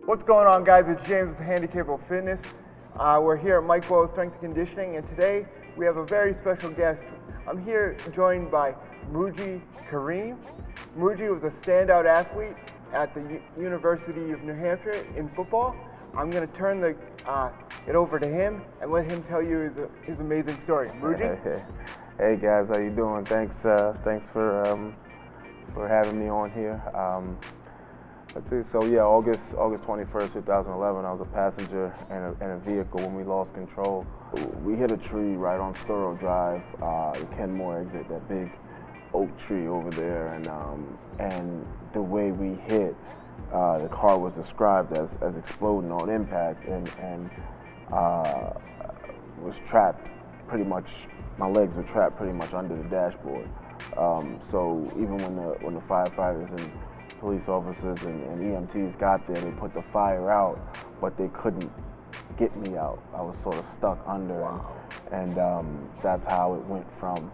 What's going on, guys? It's James with Handicapable Fitness. We're here at Mike Boyles Strength and Conditioning, and today we have a very special guest. I'm here joined by Muji Karim. Muji was a standout athlete at the University of New Hampshire in football. I'm going to turn it over to him and let him tell you his amazing story. Muji? Hey guys, how you doing? Thanks for having me on here. Let's see. So yeah, August 21st, 2011, I was a passenger in a vehicle when we lost control. We hit a tree right on Sturrow Drive, Kenmore exit, that big oak tree over there, and the way we hit, the car was described as exploding on impact, and was trapped pretty much. My legs were trapped pretty much under the dashboard. So even when the firefighters and police officers and EMTs got there, they put the fire out, but they couldn't get me out. I was sort of stuck under, and that's how it went from,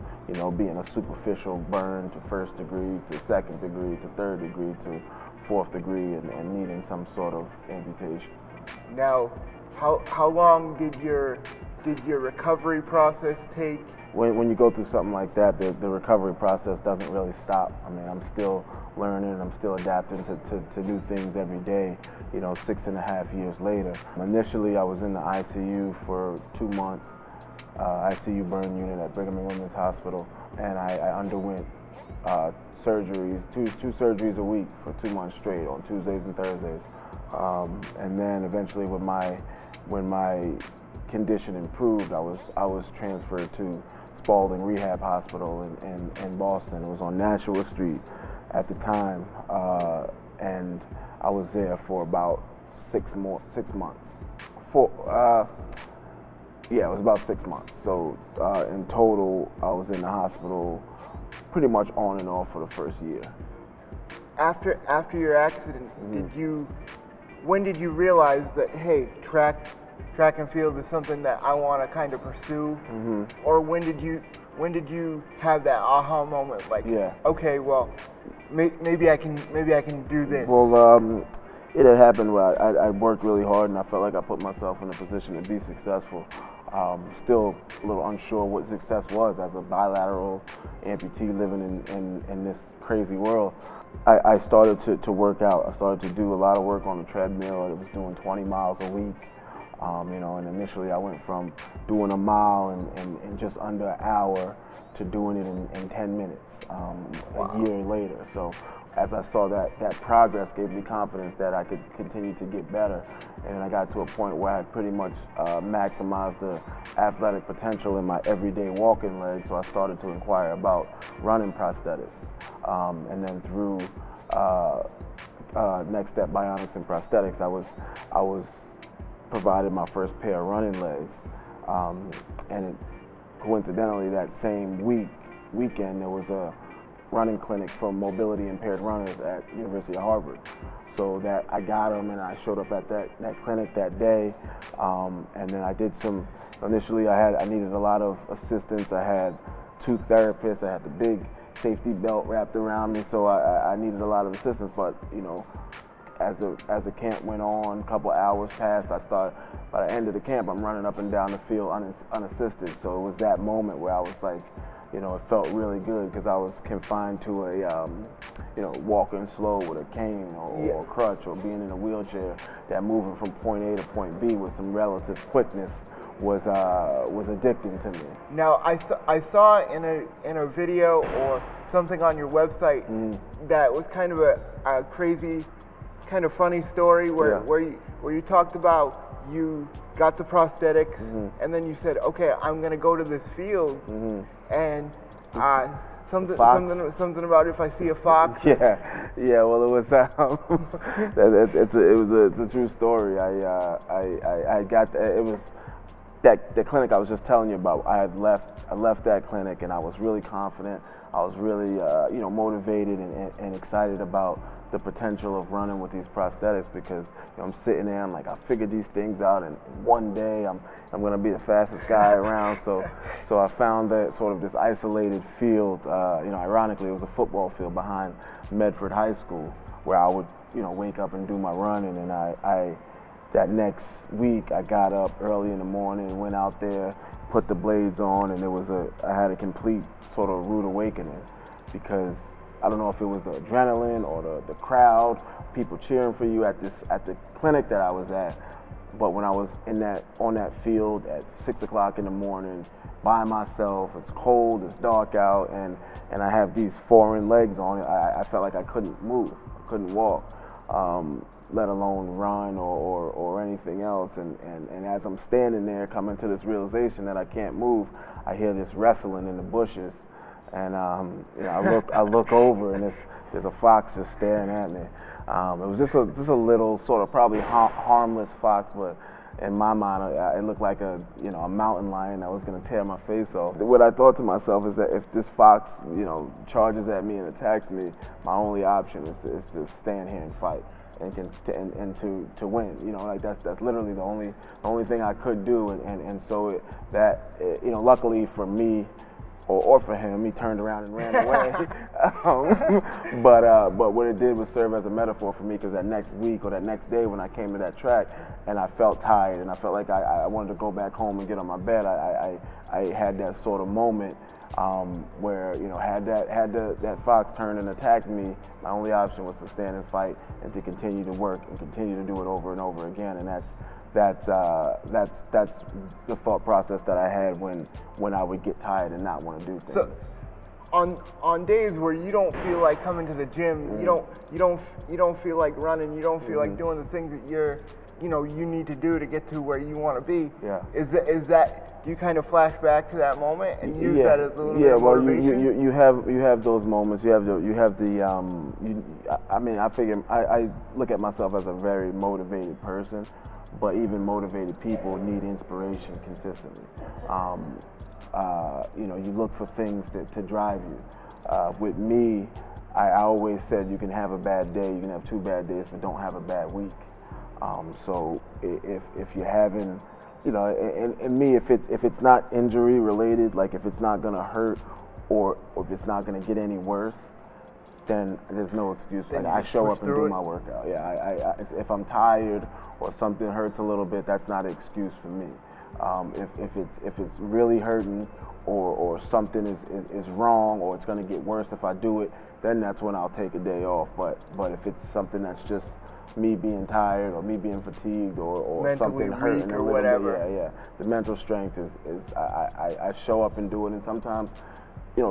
being a superficial burn to first degree, to second degree, to third degree, to fourth degree, and needing some sort of amputation. Now, how long did your recovery process take? When you go through something like that, the recovery process doesn't really stop. I mean, I'm still learning, I'm still adapting to new things every day, 6.5 years later. Initially, I was in the ICU for 2 months, ICU burn unit at Brigham and Women's Hospital, and I underwent surgeries, two surgeries a week for 2 months straight on Tuesdays and Thursdays. And then eventually when my condition improved, I was transferred to Spalding Rehab Hospital in Boston. It was on Nashua Street at the time, and I was there for about 6 months. It was about 6 months. So in total, I was in the hospital pretty much on and off for the first year. After your accident, when did you realize that, hey, track and field is something that I want to kind of pursue? Or when did you have that aha moment, like, okay, well, maybe I can do this? Well, it had happened where I worked really hard, and I felt like I put myself in a position to be successful. Still a little unsure what success was as a bilateral amputee living in this crazy world. I started to work out. I started to do a lot of work on the treadmill. I was doing 20 miles a week. And initially I went from doing a mile in just under an hour to doing it in 10 minutes a year later. So as I saw that progress gave me confidence that I could continue to get better. And I got to a point where I pretty much maximized the athletic potential in my everyday walking legs, so I started to inquire about running prosthetics. And then through Next Step Bionics and Prosthetics, I was provided my first pair of running legs, and coincidentally that same weekend there was a running clinic for mobility impaired runners at University of Harvard. So that I got them, and I showed up at that clinic that day, and then I did some. Initially, I needed a lot of assistance. I had 2 therapists. I had the big safety belt wrapped around me, so I needed a lot of assistance. But as the camp went on, a couple hours passed, by the end of the camp, I'm running up and down the field unassisted. So it was that moment where I was like, it felt really good because I was confined to a, walking slow with a cane or a crutch, or being in a wheelchair. That moving from point A to point B with some relative quickness was addicting to me. Now I saw in a video or something on your website that was kind of a crazy, kind of funny story where you talked about you got the prosthetics and then you said, okay, I'm gonna go to this field and something about if I see a fox. Yeah. Well, it was it's a true story. I got it was that clinic I was just telling you about, I left that clinic and I was really confident. I was really motivated and excited about the potential of running with these prosthetics, because I'm sitting there, I'm like, I figured these things out, and one day I'm going to be the fastest guy around. So I found that sort of this isolated field. Ironically, it was a football field behind Medford High School, where I would wake up and do my running. And I that next week I got up early in the morning and went out there, put the blades on, and I had a complete sort of rude awakening, because I don't know if it was the adrenaline or the crowd, people cheering for you at the clinic that I was at. But when I was on that field at 6 o'clock in the morning by myself, it's cold, it's dark out, and I have these foreign legs on, I felt like I couldn't move, I couldn't walk, let alone run or anything else. And as I'm standing there coming to this realization that I can't move, I hear this wrestling in the bushes. And I look over, and there's a fox just staring at me. It was just a little sort of probably harmless fox, but in my mind, it looked like a mountain lion that was going to tear my face off. What I thought to myself is that if this fox charges at me and attacks me, my only option is to stand here and fight and to win. That's literally the only thing I could do. And so luckily for me, or for him, he turned around and ran away. But what it did was serve as a metaphor for me, because that next week or that next day when I came to that track and I felt tired and I felt like I wanted to go back home and get on my bed, I had that sort of moment where had that fox turned and attacked me, my only option was to stand and fight and to continue to work and continue to do it over and over again. And that's the thought process that I had when I would get tired and not want to do things. So, on days where you don't feel like coming to the gym, you don't feel like running, you don't feel like doing the things that you need to do to get to where you want to be. Yeah. Is that do you kind of flash back to that moment and use that as a little bit of motivation? you have those moments. I look at myself as a very motivated person. But even motivated people need inspiration consistently. You look for things to drive you. With me, I always said you can have a bad day, you can have 2 bad days, but don't have a bad week. So if you're having, and me, if it's not injury related, like if it's not gonna hurt or if it's not gonna get any worse, then there's no excuse. Like, I show up and do my workout. Yeah, if I'm tired or something hurts a little bit, that's not an excuse for me. If it's really hurting or something is wrong or it's going to get worse if I do it, then that's when I'll take a day off. But if it's something that's just me being tired or me being fatigued or something hurting or a little whatever. bit, the mental strength is I show up and do it, and sometimes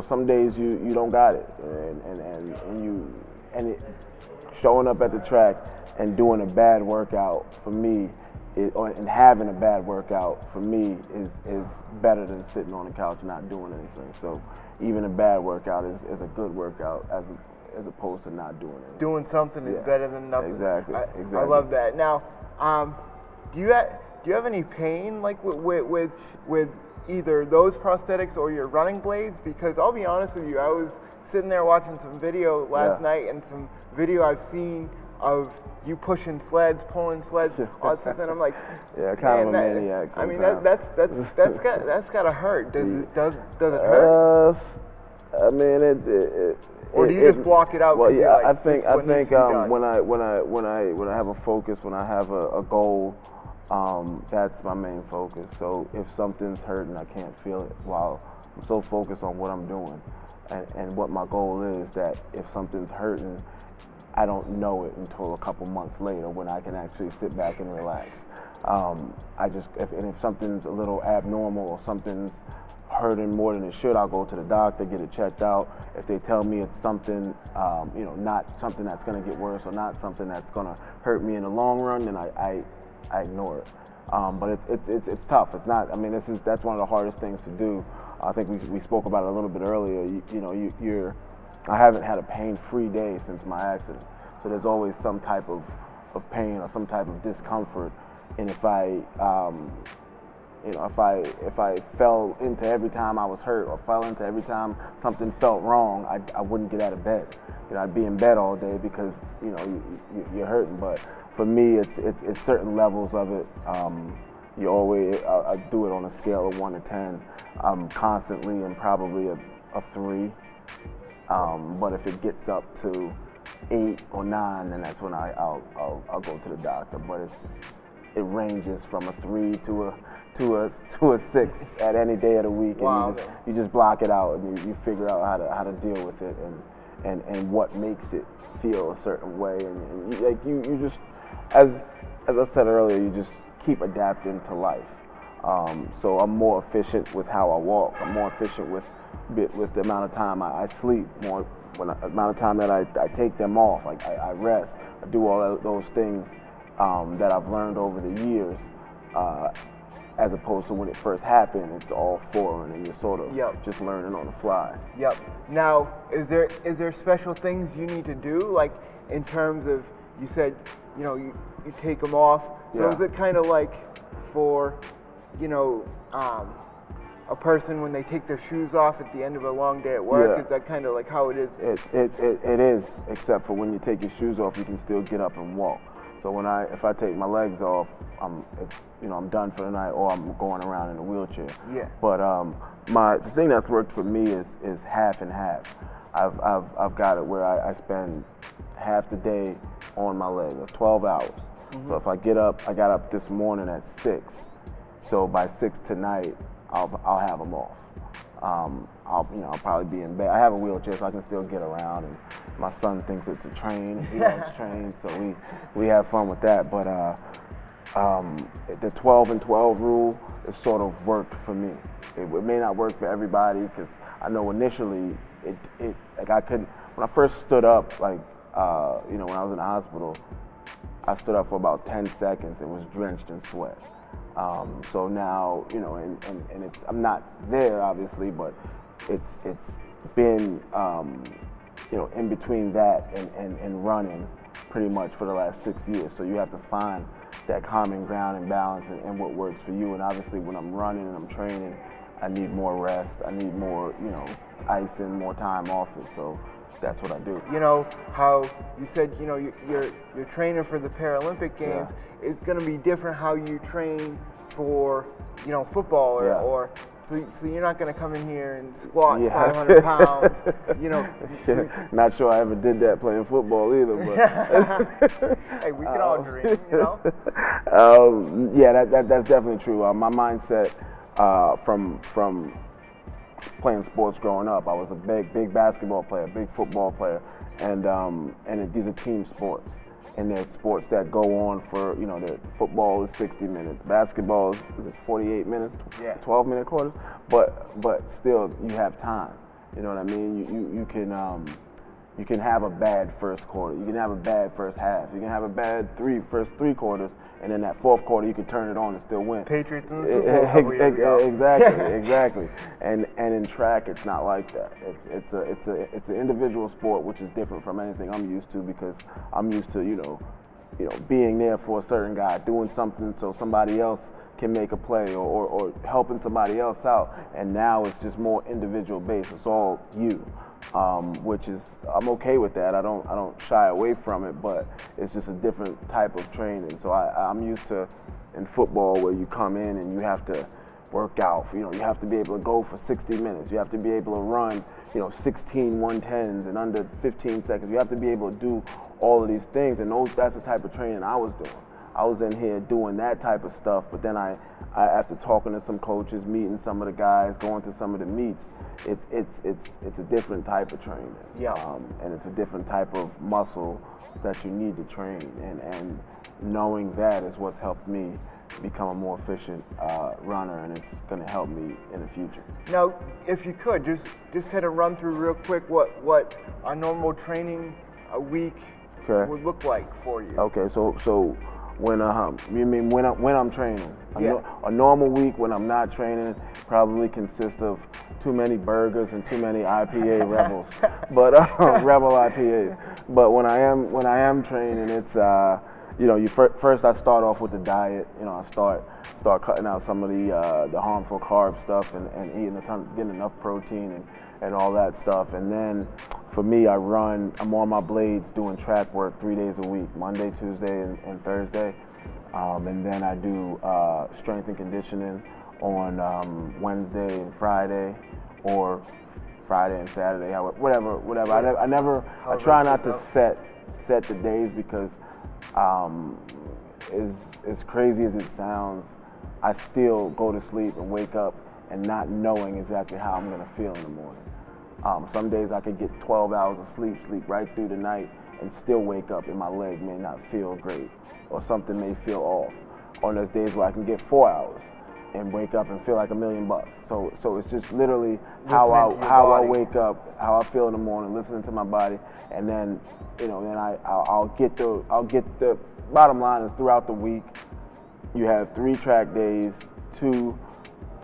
some days you don't got it, and showing up at the track and doing a bad workout for me, and having a bad workout for me is better than sitting on the couch not doing anything. So even a bad workout is a good workout as opposed to not doing anything. Doing something is better than nothing. Exactly. I love that. Now, do you have any pain like with either those prosthetics or your running blades? Because I'll be honest with you, I was sitting there watching some video last night, and some video I've seen of you pushing sleds, pulling sleds, all that stuff, and I'm like, kind of a maniac. I mean, that's gotta hurt. Does it hurt? I mean, or do you just block it out? Well, yeah, like, I think when I have a focus, when I have a goal, that's my main focus. So if something's hurting, I can't feel it while I'm so focused on what I'm doing and what my goal is, that if something's hurting, I don't know it until a couple months later when I can actually sit back and relax. If something's a little abnormal or something's hurting more than it should, I'll go to the doctor, get it checked out. If they tell me it's something, not something that's going to get worse or not something that's going to hurt me in the long run, then I ignore it. But it's tough. It's not. I mean, that's one of the hardest things to do. I think we spoke about it a little bit earlier. I haven't had a pain-free day since my accident, so there's always some type of pain or some type of discomfort. And if I if I fell into every time I was hurt or fell into every time something felt wrong, I wouldn't get out of bed. I'd be in bed all day because you're hurting. But for me, it's certain levels of it. You always I do it on a scale of 1 to 10. I'm constantly in probably a 3. But if it gets up to 8 or 9, then that's when I'll go to the doctor. But it ranges from a 3 to a 6 at any day of the week. Wow. And you just block it out and you figure out how to deal with it and what makes it feel a certain way. And you just, as I said earlier, you just keep adapting to life. So I'm more efficient with how I walk. I'm more efficient with the amount of time I sleep, more the amount of time that I take them off. Like I rest. I do all those things that I've learned over the years, as opposed to when it first happened. It's all foreign, and you're sort of just learning on the fly. Yep. Now, is there special things you need to do, like in terms of, you said, you take them off. So is it kind of like for, a person when they take their shoes off at the end of a long day at work? Yeah. Is that kind of like how it is? It is, except for when you take your shoes off, you can still get up and walk. So if I take my legs off, I'm done for the night, or I'm going around in a wheelchair. Yeah. But the thing that's worked for me is half and half. I've got it where I spend half the day on my legs. That's 12 hours. Mm-hmm. So if I got up this morning at 6. So by 6 tonight, I'll have them off. I'll probably be in bed. I have a wheelchair, so I can still get around. And my son thinks it's a train. He loves trains, so we have fun with that. But the 12 and 12 rule has sort of worked for me. It may not work for everybody, because I know initially like I couldn't. When I first stood up, when I was in the hospital, I stood up for about 10 seconds and was drenched in sweat. So now, and it's, I'm not there obviously, but it's been, in between that and running pretty much for the last 6 years. So you have to find that common ground and balance and what works for you. And obviously when I'm running and I'm training, I need more rest. I need more, ice and more time off it. So that's what I do. How you said, you're training for the Paralympic Games. Yeah. It's going to be different how you train for, football or so you're not going to come in here and squat 500 pounds, Not sure I ever did that playing football either, but hey, we can all dream, that's definitely true. My mindset from playing sports growing up, I was a big basketball player, big football player, and these are team sports. And they're sports that go on for, football is 60 minutes, basketball is it 48 minutes, 12-minute quarters, but still you have time. You know what I mean? You can have a bad first quarter, you can have a bad first half, you can have a bad first three quarters, and then that fourth quarter you can turn it on and still win. Patriots in the Super Bowl. Exactly. And in track, it's not like that. It's an individual sport, which is different from anything I'm used to, because I'm used to being there for a certain guy, doing something so somebody else can make a play, or helping somebody else out. And now it's just more individual based. It's all you. Which is, I'm okay with that. I don't shy away from it, but it's just a different type of training. So I'm used to in football where you come in and you have to work out. You have to be able to go for 60 minutes. You have to be able to run, 16 110s in under 15 seconds. You have to be able to do all of these things, and that's the type of training I was doing. I was in here doing that type of stuff, but then I after talking to some coaches, meeting some of the guys, going to some of the meets, it's a different type of training. And it's a different type of muscle that you need to train, and knowing that is what's helped me become a more efficient runner, and it's going to help me in the future. Now, if you could just kind of run through real quick what a normal training a week would look like for you. Okay, so when when I'm training, a normal week when I'm not training probably consists of too many burgers and too many IPA rebels, but rebel IPAs. But when I am training, first I start off with the diet. I start cutting out some of the harmful carb stuff and eating getting enough protein and all that stuff. And then for me, I'm on my blades doing track work 3 days a week, Monday, Tuesday, and Thursday. And then I do strength and conditioning on Wednesday and Friday, or Friday and Saturday, whatever. I try not to set the days because as crazy as it sounds, I still go to sleep and wake up and not knowing exactly how I'm gonna feel in the morning. Some days I could get 12 hours of sleep right through the night, and still wake up and my leg may not feel great, or something may feel off. Or there's days where I can get 4 hours and wake up and feel like $1 million. So it's just literally how I wake up, how I feel in the morning, listening to my body, and then I'll get the bottom line is throughout the week you have 3 track days, 2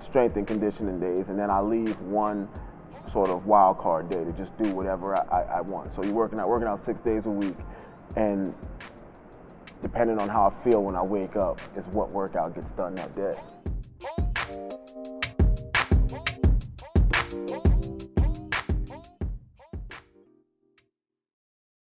strength and conditioning days, and then I leave 1 sort of wild card day to just do whatever I want. So you're working out 6 days a week, and depending on how I feel when I wake up is what workout gets done that day.